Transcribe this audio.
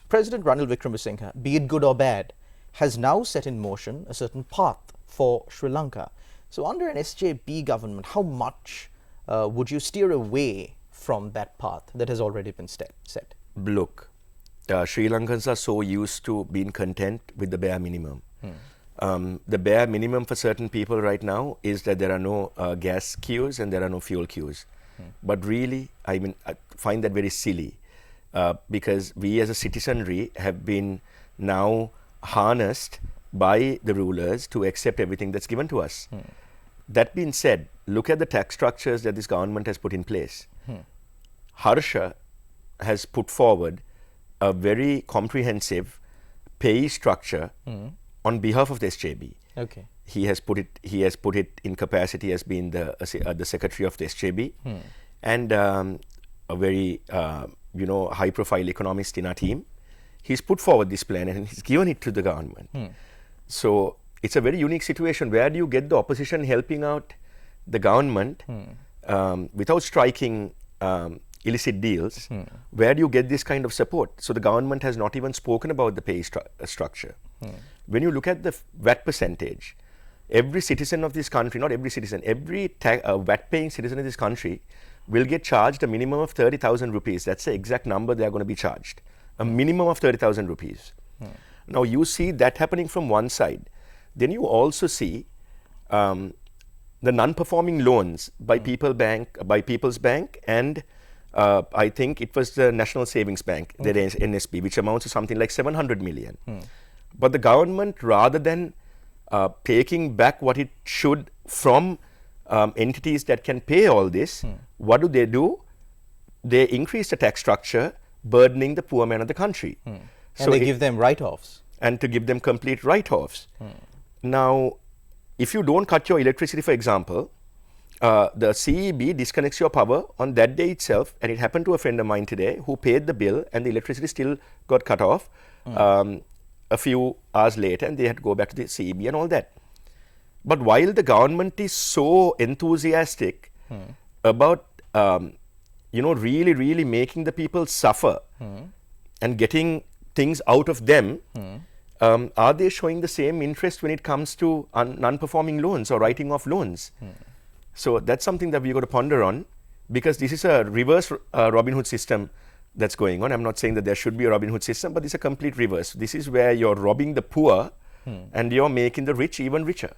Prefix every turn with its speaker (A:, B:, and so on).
A: President Ranil Wickremesinghe, be it good or bad, has now set in motion a certain path for Sri Lanka. So under an SJB government, how much would you steer away from that path that has already been set?
B: Look, Sri Lankans are so used to being content with the bare minimum. The bare minimum for certain people right now is that there are no gas queues and there are no fuel queues. But really, I find that very silly because we as a citizenry have been now harnessed by the rulers to accept everything that's given to us. That being said, look at the tax structures that this government has put in place. Harsha has put forward a very comprehensive pay structure on behalf of the SJB.
A: Okay.
B: He has put it in capacity as being the secretary of the SJB and a very high profile economist in our team. He's put forward this plan and he's given it to the government. So it's a very unique situation. Where do you get the opposition helping out the government without striking illicit deals? Where do you get this kind of support? So the government has not even spoken about the pay structure. When you look at the VAT percentage, every citizen of this country, not every citizen, every VAT paying citizen of this country will get charged a minimum of 30,000 rupees. That's the exact number they are going to be charged. A minimum of 30,000 rupees. Now you see that happening from one side. Then you also see the non-performing loans by People's Bank and I think it was the National Savings Bank, the NSB, which amounts to something like 700 million. But the government, rather than taking back what it should from entities that can pay all this, what do? They increase the tax structure, burdening the poor man of the country.
A: And they give them write-offs.
B: And to give them complete write-offs. Now, if you don't cut your electricity, for example, the CEB disconnects your power on that day itself, and it happened to a friend of mine today who paid the bill and the electricity still got cut off a few hours later, and they had to go back to the CEB and all that. But while the government is so enthusiastic about really, really making the people suffer and getting things out of them, are they showing the same interest when it comes to non-performing loans or writing off loans? So that's something that we've got to ponder on, because this is a reverse Robin Hood system that's going on. I'm not saying that there should be a Robin Hood system, but it's a complete reverse. This is where you're robbing the poor and you're making the rich even richer.